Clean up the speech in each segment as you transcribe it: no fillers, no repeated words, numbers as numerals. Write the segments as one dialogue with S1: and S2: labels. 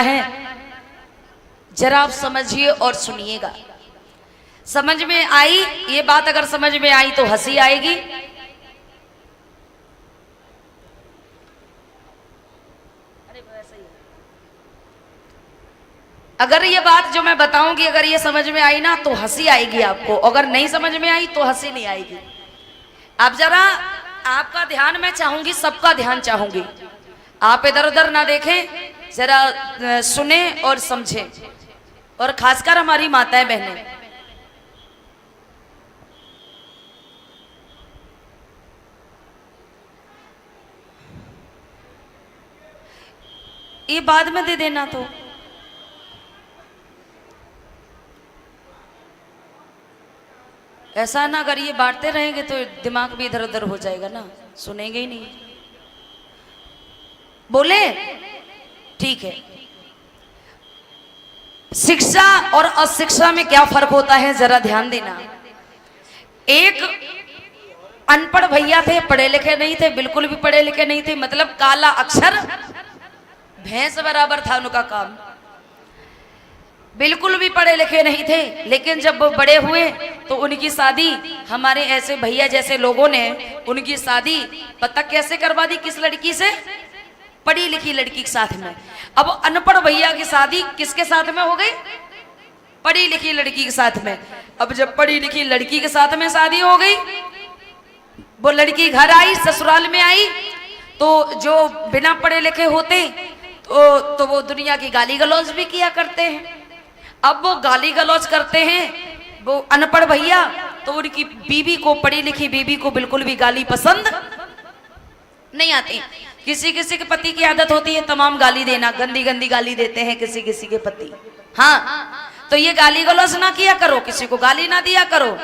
S1: है, जरा आप समझिए और सुनिएगा। समझ में आई ये बात? अगर समझ में आई तो हंसी आएगी, अगर ये बात जो मैं बताऊंगी अगर ये समझ में आई ना तो हंसी आएगी आपको, अगर नहीं समझ में आई तो हंसी नहीं आएगी। आप जरा, आपका ध्यान मैं चाहूंगी, सबका ध्यान चाहूंगी, आप इधर उधर ना देखें, जरा सुने और समझें, और खासकर हमारी माताएं बहनें। ये बाद में दे देना, तो ऐसा ना, अगर ये बांटते रहेंगे तो दिमाग भी इधर उधर हो जाएगा ना, सुनेंगे ही नहीं। बोले ठीक है। शिक्षा और अशिक्षा में क्या फर्क होता है जरा ध्यान देना। एक अनपढ़ भैया थे, पढ़े लिखे नहीं थे, बिल्कुल भी पढ़े लिखे नहीं थे, मतलब काला अक्षर भैंस बराबर था उनका काम, बिल्कुल भी पढ़े लिखे नहीं थे। लेकिन जब वो बड़े हुए तो उनकी शादी हमारे ऐसे भैया जैसे लोगों ने उनकी शादी पता कैसे करवा दी, किस लड़की से? पढ़ी लिखी लड़की के साथ में। अब अनपढ़ भैया की शादी किसके साथ में हो गई? पढ़ी लिखी लड़की के साथ में। अब जब पढ़ी लिखी लड़की के साथ में शादी हो गई, वो लड़की घर आई, ससुराल में आई, तो जो बिना पढ़े लिखे होते तो वो दुनिया की गाली गलौज भी किया करते हैं। अब वो गाली गलौज करते हैं वो अनपढ़ भैया, तो उनकी बीवी को, पढ़ी लिखी बीवी को बिल्कुल भी गाली पसंद नहीं आती। किसी किसी के पति की आदत होती है तमाम गाली देना, गंदी गंदी गाली देते हैं किसी किसी के पति। हाँ, तो ये गाली गलौज ना किया करो, किसी को गाली ना दिया करो।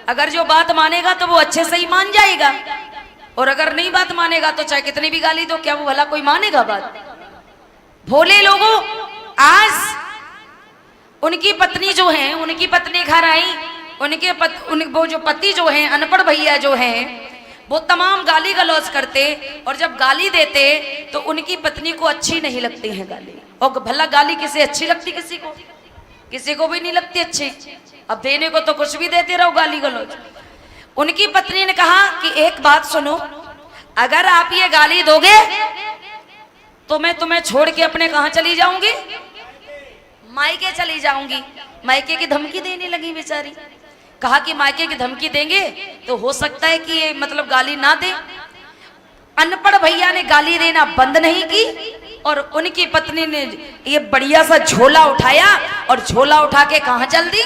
S1: अगर जो बात मानेगा तो वो अच्छे से ही मान जाएगा, और अगर नहीं बात मानेगा तो चाहे कितनी भी गाली दो, क्या वो भला कोई मानेगा बात? भोले लोगों, आज उनकी पत्नी जो है, उनकी पत्नी घर आई, वो जो पति जो है, अनपढ़ भैया जो हैं, वो तमाम गाली गलौज करते, और जब गाली देते तो उनकी पत्नी को अच्छी नहीं लगती है गाली। और भला गाली किसे अच्छी लगती? किसी को भी नहीं लगती अच्छी। अब देने को तो कुछ भी देते रहो गाली गलौज। उनकी पत्नी ने कहा कि एक बात सुनो, अगर आप ये गाली दोगे तो मैं तुम्हें छोड़ के अपने कहां चली जाऊंगी? मायके चली जाऊंगी। मायके की धमकी देने लगी बेचारी। कहा कि मायके की धमकी देंगे तो हो सकता है कि ये मतलब गाली ना दे। अनपढ़ भैया ने गाली देना बंद नहीं की, और उनकी पत्नी ने ये बढ़िया सा झोला उठाया, और झोला उठा के कहां चल दी?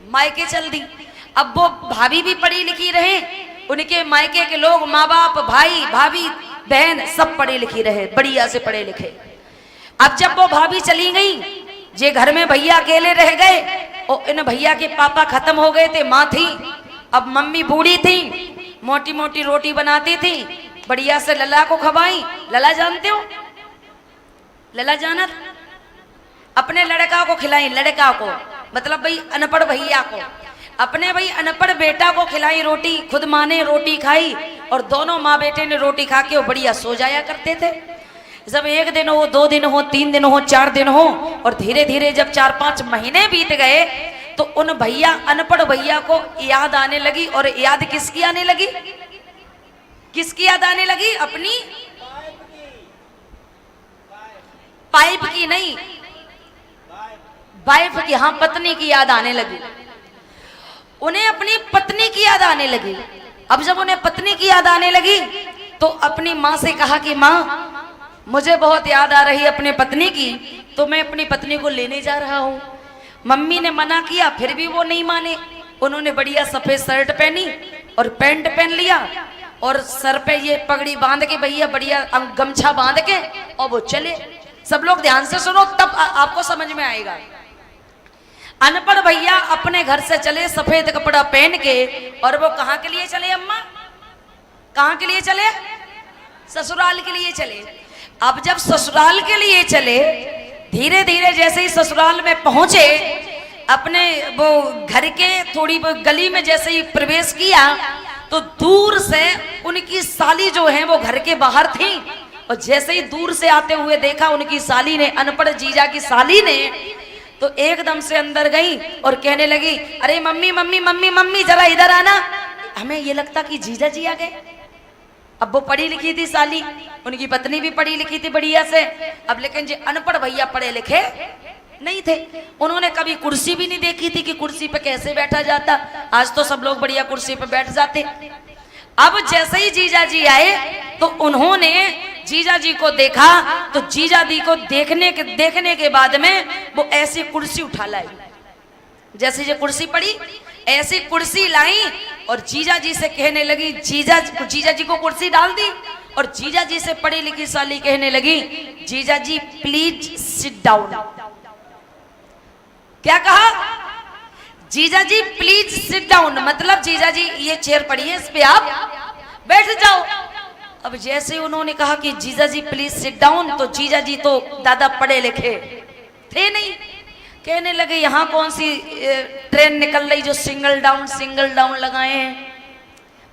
S1: मायके चल दी। अब वो भाभी भी पढ़ी लिखी रहे, उनके मायके के लोग, माँ बाप, भाई भाभी, बहन सब पढ़े लिखी रहे, बढ़िया से पढ़े लिखे। अब जब वो भाभी चली गई, जे घर में भैया अकेले रह गए, और इन भैया के पापा खत्म हो गए थे, माँ थी, अब मम्मी बूढ़ी थी, मोटी मोटी रोटी बनाती थी, बढ़िया से लला को खवाई। लला जानते हो? लला जाना? अपने लड़का को खिलाई, लड़का को मतलब भाई अनपढ़ भैया को, अपने भाई अनपढ़ बेटा को खिलाई रोटी, खुद माँ ने रोटी खाई, और दोनों माँ बेटे ने रोटी खा के वो बढ़िया सो जाया करते थे। जब एक दिन हो, 2 दिन हो, 3 दिन हो, 4 दिन हो, और धीरे धीरे जब 4-5 महीने बीत गए तो उन भैया, अनपढ़ भैया को याद आने लगी। और याद किसकी आने लगी? किसकी याद आने लगी? अपनी पाइप की नहीं, वाइफ की, हाँ, पत्नी की याद आने लगी। उन्हें अपनी पत्नी की याद आने लगी। अब जब उन्हें पत्नी की याद आने लगी तो अपनी माँ से कहा कि माँ, मुझे बहुत याद आ रही है अपने पत्नी की, तो मैं अपनी पत्नी को लेने जा रहा हूँ। मम्मी ने मना किया, फिर भी वो नहीं माने। उन्होंने बढ़िया सफेद शर्ट पहनी और पैंट पहन लिया, और सर पे ये पगड़ी बांध के, भैया बढ़िया गमछा बांध के, और वो चले। सब लोग ध्यान से सुनो, तब आपको समझ में आएगा। अनपढ़ भैया अपने घर से चले सफेद कपड़ा पहन के, और वो कहाँ के लिए चले अम्मा? कहाँ के लिए चले? ससुराल के लिए चले। अब जब ससुराल के लिए चले, धीरे धीरे जैसे ही ससुराल में पहुंचे, अपने वो घर के थोड़ी वो गली में जैसे ही प्रवेश किया, तो दूर से उनकी साली जो है वो घर के बाहर थी, और जैसे ही दूर से आते हुए देखा उनकी साली ने, अनपढ़ जीजा की साली ने, तो एकदम से अंदर गई और कहने लगी, अरे मम्मी मम्मी मम्मी मम्मी जरा इधर आना। हमें ये लगता कि जीजा जी आ गए। अब वो पढ़ी लिखी थी साली, उनकी पत्नी भी पढ़ी लिखी थी बढ़िया से। अब लेकिन जो अनपढ़ भैया पढ़े लिखे नहीं थे, उन्होंने कभी कुर्सी भी नहीं देखी थी कि कुर्सी पे कैसे बैठा जाता। आज तो सब लोग बढ़िया कुर्सी पे बैठ जाते। अब जैसे ही जीजा जी आए तो उन्होंने जीजा जी को देखा, तो जीजा जी को देखने के बाद में वो ऐसी कुर्सी उठा लाई, जैसे ये कुर्सी पड़ी ऐसी कुर्सी लाई और जीजा जी से कहने लगी, जीजा जी को कुर्सी डाल दी और जीजा जी से पढ़ी लिखी साली कहने लगी, जीजा जी प्लीज सिट डाउन। क्या कहा? जीजा जी प्लीज सिट डाउन, मतलब जीजा जी ये चेयर पड़ी है, इस पे आप बैठ जाओ। अब जैसे उन्होंने कहा कि जीजा जी प्लीज सिट डाउन, तो जीजा जी तो दादा पढ़े लिखे थे नहीं, कहने लगे यहाँ कौन सी ट्रेन निकल रही जो सिंगल डाउन लगाए हैं।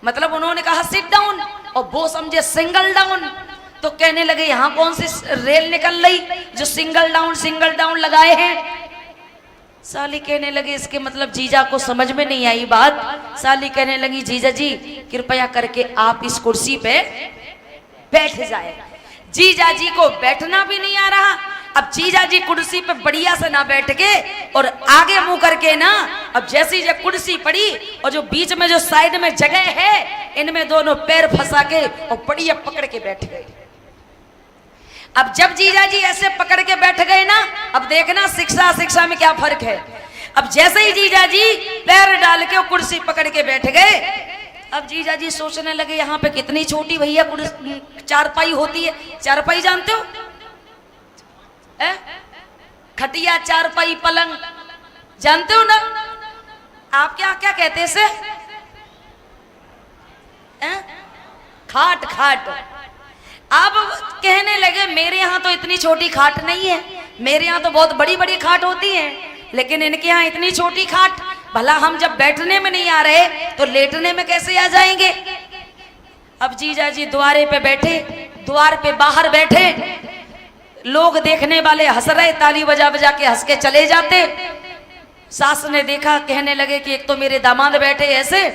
S1: मतलब उन्होंने कहा सिट डाउन और वो समझे सिंगल डाउन, तो कहने लगे यहाँ कौन सी रेल निकल रही जो सिंगल डाउन लगाए हैं। साली कहने लगी इसके मतलब जीजा को समझ में नहीं आई बात। साली कहने लगी, जीजा जी कृपया करके आप इस कुर्सी पे बैठ जाए। जीजा जी को बैठना भी नहीं आ रहा। अब जीजा जी कुर्सी पे बढ़िया से ना बैठ के और आगे मुंह करके ना, अब जैसी जो कुर्सी पड़ी और जो बीच में जो साइड में जगह है, इनमें दोनों पैर फंसा के और बढ़िया पकड़ के बैठ गए। अब जब जीजा जी ऐसे पकड़ के बैठ गए ना, अब देखना शिक्षा में क्या फर्क है। अब जैसे ही जीजा जी पैर डाल के कुर्सी पकड़ के बैठ गए, अब जीजा जी सोचने लगे यहाँ पे कितनी छोटी भैया चारपाई होती है। चारपाई जानते हो? खटिया, चारपाई, पलंग जानते हो ना? आप क्या क्या कहते हैं इसे? खाट। अब कहने लगे मेरे यहाँ तो इतनी छोटी खाट नहीं है, मेरे यहाँ तो बहुत बड़ी बड़ी खाट होती है, लेकिन इनके यहाँ इतनी छोटी खाट। भला हम जब बैठने में नहीं आ रहे तो लेटने में कैसे आ जाएंगे। अब जीजा जी द्वारे पे बैठे, द्वार पे बाहर बैठे, लोग देखने वाले हंस रहे, ताली बजा बजा के हंस के चले जाते। सास ने देखा, कहने लगे कि एक तो मेरे दामाद बैठे ऐसे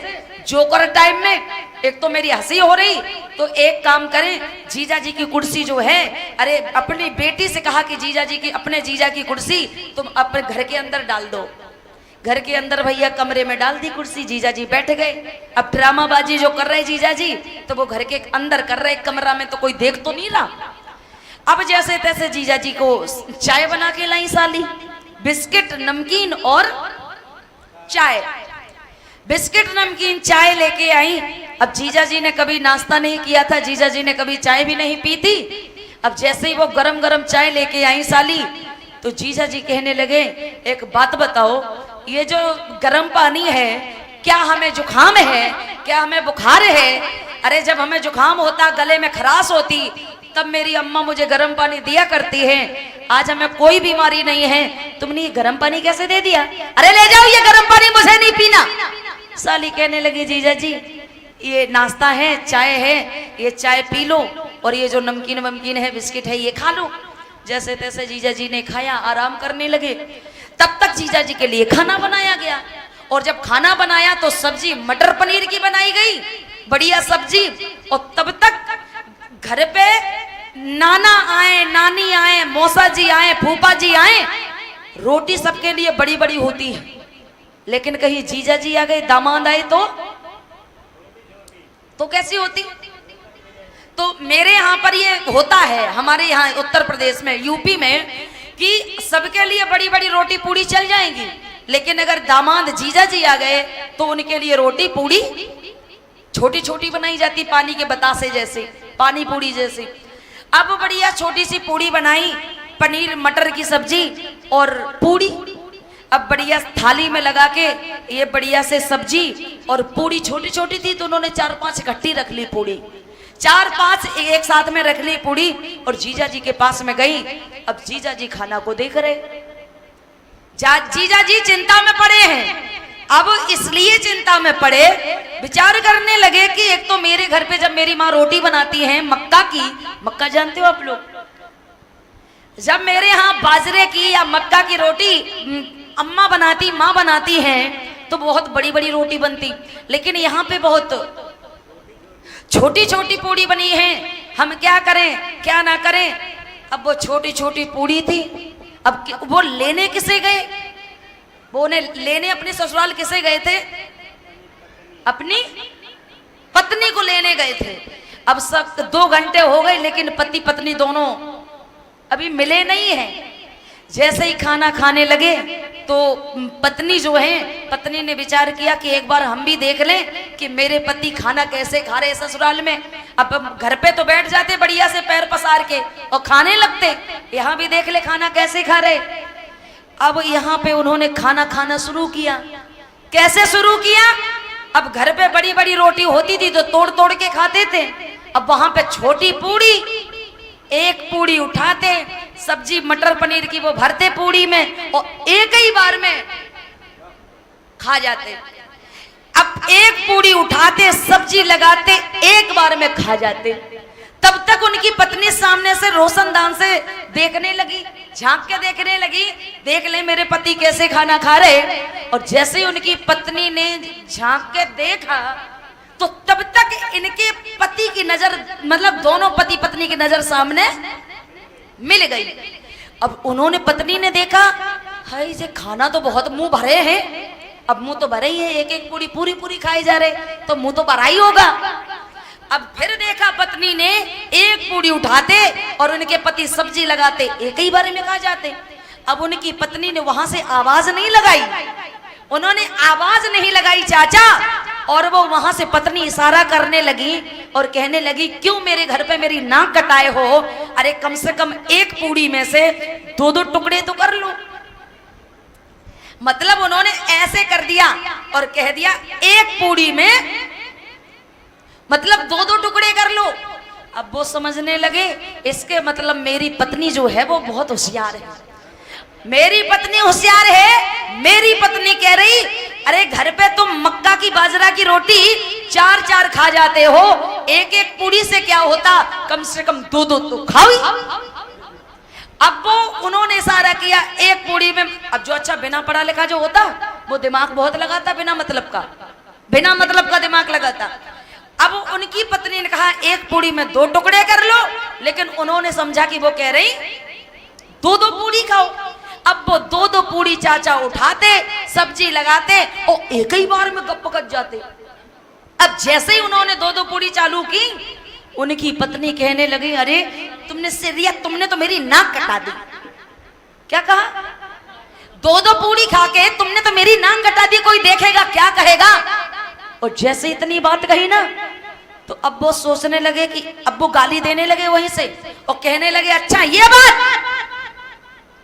S1: जोकर टाइम में, एक तो मेरी हंसी हो रही, तो एक काम करें, जीजा जी की कुर्सी जो है, अरे अपनी बेटी से कहा कि जीजा जी की, अपने जीजा की कुर्सी तुम अपने घर के अंदर डाल दो। घर के अंदर भैया कमरे में डाल दी कुर्सी, जीजा जी बैठ गए। अब ड्रामाबाजी जो कर रहे जीजा जी, तो वो घर के अंदर कर रहे, कमरा में तो कोई देख तो नहीं रहा। अब जैसे तैसे जीजा जी को चाय बना के लाई साली, बिस्किट, नमकीन और चाय। बिस्किट, नमकीन, चाय लेके आई। अब जीजा जी ने कभी नाश्ता नहीं किया था, जीजा जी ने कभी चाय भी नहीं पी थी। अब जैसे ही वो गरम गरम चाय लेके आई साली, तो जीजा जी कहने लगे, एक बात बताओ, ये जो गर्म पानी है, क्या हमें जुकाम है, क्या हमें बुखार है? अरे जब हमें जुकाम होता, गले में खराश होती, तब मेरी अम्मा मुझे गर्म पानी दिया करती है। आज हमें कोई बीमारी नहीं है, तुमने ये गर्म पानी कैसे दे दिया? अरे ले जाओ, ये गर्म पानी मुझे नहीं पीना। साली कहने लगी, जीजा जी ये नाश्ता है, चाय है, ये चाय पी लो, और ये जो नमकीन वमकीन है, बिस्किट है, ये खा लो। जैसे तैसे जीजा जी ने खाया, आराम करने लगे। तब तक जीजा जी के लिए खाना बनाया गया, और जब खाना बनाया तो सब्जी मटर पनीर की बनाई गई, बढ़िया सब्जी। और तब तक घर पे नाना आए, नानी आए, मौसा जी आए, फूफा जी आए, रोटी सबके लिए बड़ी बड़ी होती है। लेकिन कहीं जीजा जी आ गए, दामाद आए तो कैसी होती? तो मेरे यहाँ पर ये होता है, हमारे यहाँ उत्तर प्रदेश में, यूपी में, कि सबके लिए बड़ी बड़ी रोटी पूड़ी चल जाएंगी, लेकिन अगर दामाद जीजा जी आ गए तो उनके लिए रोटी पूड़ी छोटी छोटी बनाई जाती, पानी के बतासे जैसे, पानी पूड़ी जैसी। अब बढ़िया छोटी सी पूड़ी बनाई, पनीर मटर की सब्जी और पूड़ी। अब बढ़िया थाली में लगा के ये बढ़िया से सब्जी और पूड़ी छोटी छोटी थी, तो उन्होंने 4-5 इकट्ठी रख ली पूड़ी, 4-5 एक साथ में रख ली पूड़ी, और जीजा जी के पास में गई। अब जीजा जी खाना को देख रहे, जीजा जी चिंता में पड़े हैं अब इसलिए चिंता में पड़े, विचार करने लगे कि एक तो मेरे घर पे जब मेरी माँ रोटी बनाती है मक्का की, मक्का जानते हो आप लोग, जब मेरे यहाँ बाजरे की या मक्का की रोटी अम्मा बनाती, माँ बनाती है तो बहुत बड़ी बड़ी रोटी बनती, लेकिन यहाँ पे बहुत छोटी छोटी पूड़ी बनी है। हम क्या करें क्या ना करें। अब वो छोटी छोटी पूड़ी थी, अब वो लेने किसे गए, वो उन्हें लेने अपने ससुराल किसे गए थे, अपनी पत्नी को लेने गए थे। अब सब 2 घंटे हो गए लेकिन पति पत्नी दोनों अभी मिले नहीं हैं। जैसे ही खाना खाने लगे तो पत्नी जो है, पत्नी ने विचार किया कि एक बार हम भी देख लें कि मेरे पति खाना कैसे खा रहे ससुराल में। अब घर पे तो बैठ जाते बढ़िया से पैर पसार के और खाने लगते, यहाँ भी देख ले खाना कैसे खा रहे। अब यहाँ पे उन्होंने खाना खाना शुरू किया। कैसे शुरू किया, अब घर पे बड़ी बड़ी रोटी होती थी तो तोड़ तोड़ के खाते थे। अब वहां पे छोटी पूड़ी, एक पूड़ी उठाते, सब्जी मटर पनीर की वो भरते पूड़ी में और एक ही बार में खा जाते। अब एक पूड़ी उठाते, सब्जी लगाते, एक बार में खा जाते। तब तक उनकी पत्नी सामने से रोशनदान से देखने लगी, झांक के देखने लगी, देख ले मेरे पति कैसे खाना खा रहे। और जैसे ही उनकी पत्नी ने झांक के देखा तो तब तक इनके पति की नजर, मतलब दोनों पति पत्नी की नजर सामने मिल गई। अब उन्होंने, पत्नी ने देखा, हाय ये खाना तो बहुत मुंह भरे हैं, अब मुंह तो भरे ही है, एक एक पूरी पूरी पूरी खाई जा रहे तो मुंह तो भरा ही होगा। अब फिर देखा पत्नी ने, एक पूरी उठाते और उनके पति सब्जी लगाते, एक ही बार में खा जाते। अब उनकी पत्नी ने वहां से आवाज नहीं लगाई, उन्होंने आवाज नहीं लगाई चाचा, और वो वहां से पत्नी इशारा करने लगी और कहने लगी क्यों मेरे घर पे मेरी नाक कटाए हो, अरे कम से कम एक पूड़ी में से 2-2 टुकड़े तो कर लो। मतलब उन्होंने ऐसे कर दिया और कह दिया एक पूड़ी में मतलब 2-2 टुकड़े कर लो। अब वो समझने लगे इसके मतलब मेरी पत्नी जो है वो बहुत होशियार है, मेरी पत्नी होशियार है। मेरी पत्नी कह रही अरे घर पे तुम मक्का की बाजरा की रोटी 4-4 खा जाते हो, एक एक पूड़ी से क्या होता, कम से कम 2-2 तो खाओ। अब वो उन्होंने इशारा किया एक पूड़ी में। अब जो अच्छा बिना पढ़ा लिखा जो होता वो दिमाग बहुत लगाता, बिना मतलब का दिमाग लगाता। अब उनकी पत्नी ने कहा एक पूड़ी में 2 टुकड़े कर लो, लेकिन उन्होंने समझा कि वो कह रही 2-2 पूड़ी खाओ। अब वो 2-2 पूड़ी चाचा उठाते, सब्जी लगाते और एक ही बार में गप पकड़ जाते। अब जैसे ही उन्होंने 2-2 पूड़ी चालू की, उनकी पत्नी कहने लगी अरे तुमने सिरिया, तुमने तो मेरी नाक कटा दी। क्या कहा, 2-2 पूड़ी खा के तुमने तो मेरी नाक कटा दी, कोई देखेगा क्या कहेगा। और जैसे इतनी बात कही ना तो अब वो सोचने लगे कि अब वो गाली देने लगे वहीं से और कहने लगे अच्छा ये बात,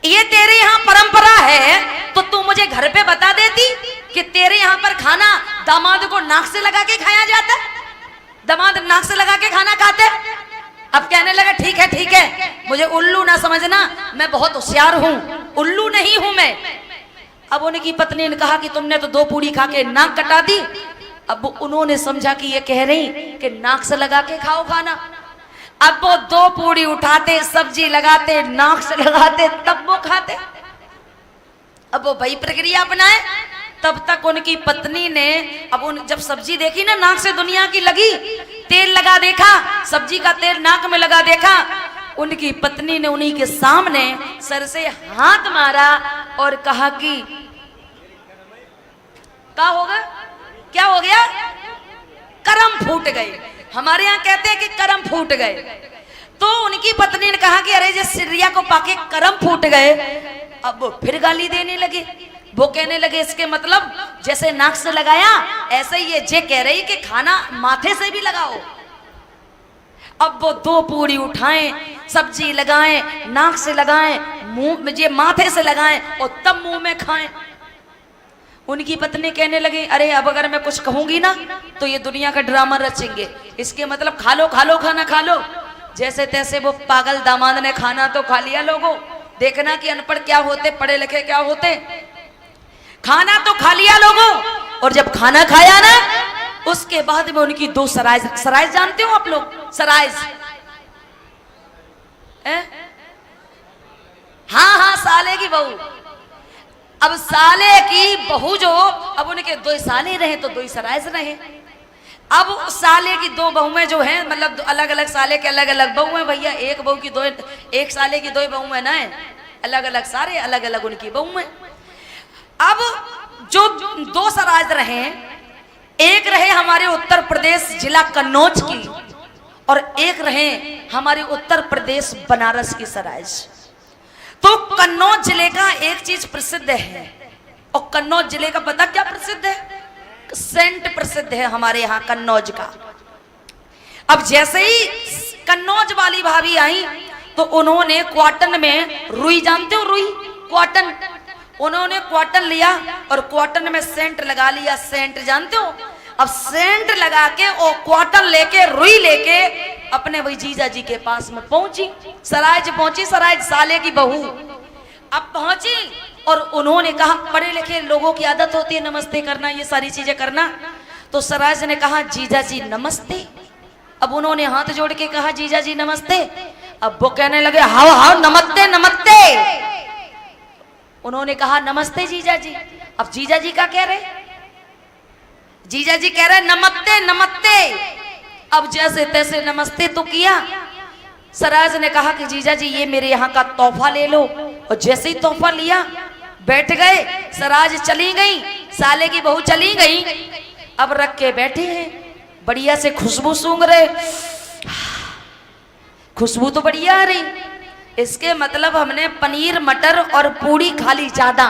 S1: ये तेरे यहाँ परंपरा है तो तू मुझे घर पे बता देती कि तेरे यहाँ पर खाना दामाद को नाक से लगा के खाया जाता, दामाद नाक से लगा के खाना खाते। अब कहने लगा ठीक है, मुझे उल्लू ना समझना, मैं बहुत होशियार हूँ, उल्लू नहीं हूं मैं। अब उनकी पत्नी ने कहा कि तुमने तो 2 पूड़ी खा के नाक कटा दी। अब उन्होंने समझा कि ये कह रही कि नाक से लगा के खाओ खाना। अब वो 2 पूड़ी उठाते, सब्जी लगाते, नाक से लगाते, तब वो खाते। अब वो वही प्रक्रिया अपनाए। तब तक उनकी पत्नी ने अब जब सब्जी देखी ना नाक से दुनिया की लगी, तेल लगा देखा, सब्जी का तेल नाक में लगा देखा, उनकी पत्नी ने उन्हीं के सामने सर से हाथ मारा और कहा कि क्या होगा, क्या हो गया, करम फूट गए। हमारे यहाँ कहते हैं कि करम फूट गए। तो उनकी पत्नी ने कहा कि अरे जिस सिरिया को पाके करम फूट गए। अब वो फिर गाली देने लगे, वो कहने लगे इसके मतलब जैसे नाक से लगाया ऐसे ही ये जे कह रही कि खाना माथे से भी लगाओ। अब वो 2 पूड़ी उठाएं, सब्जी लगाएं, नाक से लगाएं, मुंह में ये माथे से लगाएं और तब मुंह में खाएं। उनकी पत्नी कहने लगी अरे अब अगर मैं कुछ कहूंगी ना तो ये दुनिया का ड्रामा रचेंगे, इसके मतलब खा लो खाना खा लो। जैसे तैसे वो पागल दामाद ने खाना तो खा लिया। लोगों देखना कि अनपढ़ क्या होते, पढ़े लिखे क्या होते। खाना तो खा लिया लोगों, और जब खाना खाया ना उसके बाद में उनकी दो सराइज, सराइज जानते हो आप लोग? सराइज, हाँ हाँ, साले की बहू। अब साले की बहू जो, अब उनके दो साले रहे तो दो सराइज रहे। अब साले की दो बहुएं जो हैं, मतलब अलग अलग साले के अलग अलग बहू हैं भैया, एक बहू की दो, एक साले की दो बहू है ना, अलग अलग सारे अलग अलग उनकी बहू हैं। अब जो दो सराइज रहे, एक रहे हमारे उत्तर प्रदेश जिला कन्नौज की, और एक रहे हमारे उत्तर प्रदेश बनारस की सराइज। तो कन्नौज जिले का एक चीज प्रसिद्ध है, और कन्नौज जिले का पता क्या प्रसिद्ध है? सेंट प्रसिद्ध है हमारे यहाँ कन्नौज का। अब जैसे ही कन्नौज वाली भाभी आई तो उन्होंने क्वाटन में रुई, जानते हो रुई, क्वाटन, उन्होंने क्वाटन लिया और क्वाटन में सेंट लगा लिया। सेंट जानते हो? अब सेंट लगा के और क्वाटन लेके, रुई लेके अपने वही जीजा जी के पास में पहुंची। सराइज पहुंची, सराइज साले की बहू अब पहुंची, और उन्होंने कहा, पढ़े लिखे लोगों की आदत होती है नमस्ते करना, ये सारी चीजें करना। तो सराइज ने कहा, जीजा जी नमस्ते। अब उन्होंने हाथ जोड़ के कहा, जीजा जी नमस्ते। अब वो कहने लगे, हाओ हाओ नमस्ते नमस्ते। उन्होंने कहा, नमस्ते जीजा जी। अब जीजा जी का कह रहे, जीजा जी कह रहे नमस्ते नमस्ते। अब जैसे तैसे नमस्ते तो किया। सराज ने कहा कि जीजा जी ये मेरे यहाँ का तोहफा ले लो, और जैसे ही तोहफा लिया बैठ गए। सराज चली गई, साले की बहू चली गई। अब रख के बैठे हैं, बढ़िया से खुशबू सूंघ रहे, खुशबू तो बढ़िया आ रही। इसके मतलब हमने पनीर मटर और पूरी खा ली ज्यादा,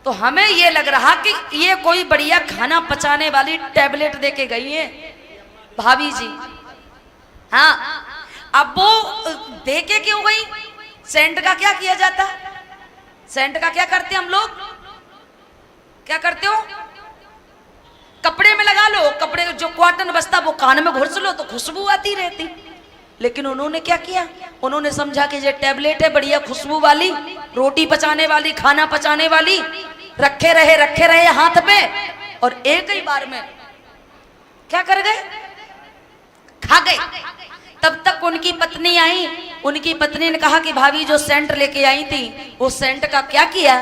S1: तो हमें ये लग रहा कि ये कोई बढ़िया खाना पचाने वाली टैबलेट देके गई है भाभी जी। हाँ, अब वो देके क्यों गई? सेंट का क्या किया जाता? सेंट का क्या करते हम लोग? क्या करते हो? कपड़े में लगा लो, कपड़े जो कॉटन बचता वो कान में घुस लो तो खुशबू आती रहती। लेकिन उन्होंने क्या किया? उन्होंने समझा कि ये टैबलेट है बढ़िया खुशबू वाली, रोटी पचाने वाली, खाना पचाने वाली, रखे रहे हाथ पे, और एक ही बार में क्या कर गए? खा गए। तब तक उनकी पत्नी आई। उनकी पत्नी ने कहा कि भाभी जो सेंट लेके आई थी वो सेंट का क्या किया?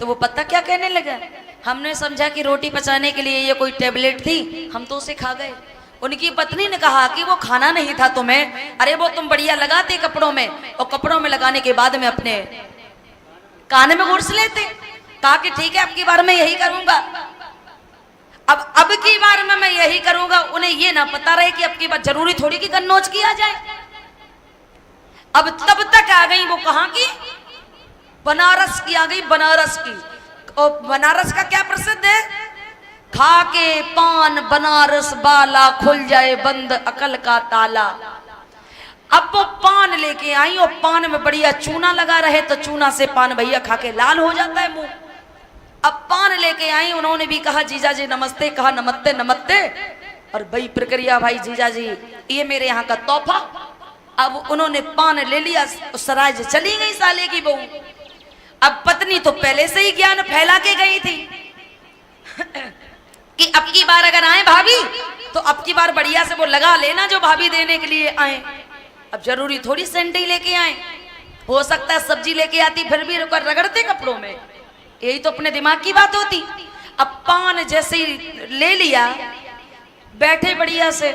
S1: तो वो पता क्या कहने लगा, हमने समझा कि रोटी पचाने के लिए ये कोई टैबलेट थी, हम तो उसे खा गए। उनकी पत्नी ने कहा कि वो खाना नहीं था तुम्हें, अरे वो तुम बढ़िया लगाते कपड़ों में, और कपड़ों में लगाने के बाद में अपने कान में घुस लेते। कहा कि ठीक है अब की बार मैं यही करूंगा, अब की बार में मैं यही करूंगा। उन्हें ये ना पता रहे कि अब की बार जरूरी थोड़ी कि कन्नौज किया जाए। अब तब तक आ गई वो कहां की? बनारस की आ गई, बनारस की। और बनारस का क्या प्रसिद्ध है? खा के पान बनारस वाला, खुल जाए बंद अकल का ताला। अब वो पान लेके आई और पान में बढ़िया चूना लगा रहे, तो चूना से पान भैया खा के लाल हो जाता है मुंह। अब पान लेके आई, उन्होंने भी कहा जीजा जी नमस्ते, कहा नमस्ते नमस्ते, और भाई प्रक्रिया भाई जीजा जी ये मेरे यहाँ का तोहफा। अब उन्होंने पान ले लिया, सराज चली गई साले की बहू। अब पत्नी तो पहले से ही ज्ञान फैला के गई थी कि अब की बार अगर आए भाभी तो अब की बार बढ़िया से वो लगा लेना जो भाभी देने के लिए आए। अब जरूरी थोड़ी सेंट ही लेके आए, हो सकता है सब्जी लेके आती फिर भी रगड़ते कपड़ों में, यही तो अपने दिमाग की बात होती। अब पान जैसे ही ले लिया, बैठे बढ़िया से।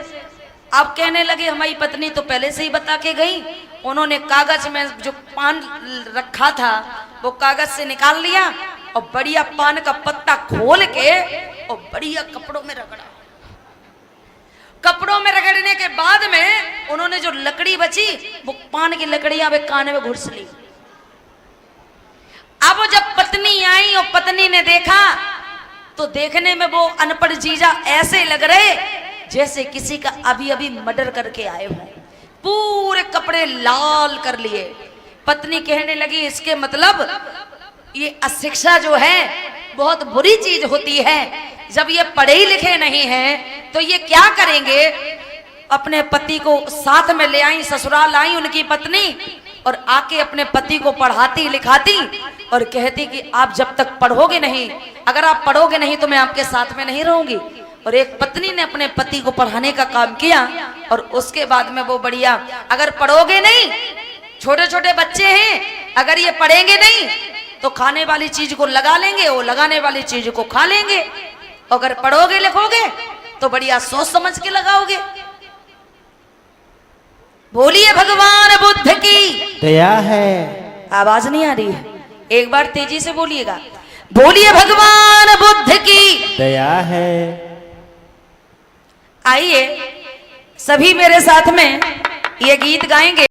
S1: अब कहने लगे हमारी पत्नी तो पहले से ही बता के गई, उन्होंने कागज में जो पान रखा था वो कागज से निकाल लिया और बढ़िया पान का पत्ता खोल के और बढ़िया कपड़ों में रगड़ा। कपड़ों में रगड़ने के बाद में उन्होंने जो लकड़ी बची वो पान की लकड़ियां वे कान में घुस ली। अब जब पत्नी आई और पत्नी ने देखा तो देखने में वो अनपढ़ जीजा ऐसे लग रहे जैसे किसी का अभी अभी मर्डर करके आए हो, पूरे कपड़े लाल कर लिए। पत्नी कहने लगी इसके मतलब ये अशिक्षा जो है बहुत बुरी चीज होती है, जब ये पढ़े ही लिखे नहीं हैं तो ये क्या करेंगे। अपने पति को साथ में ले आई, ससुराल आई उनकी पत्नी और आके अपने पति को पढ़ाती लिखाती और कहती कि आप जब तक पढ़ोगे नहीं, अगर आप पढ़ोगे नहीं तो मैं आपके साथ में नहीं रहूंगी। और एक पत्नी ने अपने पति को पढ़ाने का काम किया और उसके बाद में वो बढ़िया, अगर पढ़ोगे नहीं, छोटे छोटे बच्चे हैं, अगर ये पढ़ेंगे नहीं तो खाने वाली चीज को लगा लेंगे, वो लगाने वाली चीज को खा लेंगे। अगर पढ़ोगे लिखोगे तो बढ़िया सोच समझ के लगाओगे। बोलिए भगवान बुद्ध की
S2: दया है।
S1: आवाज नहीं आ रही है, एक बार तेजी से बोलिएगा। बोलिए भगवान बुद्ध की
S2: दया है।
S1: आइए सभी मेरे साथ में ये गीत गाएंगे।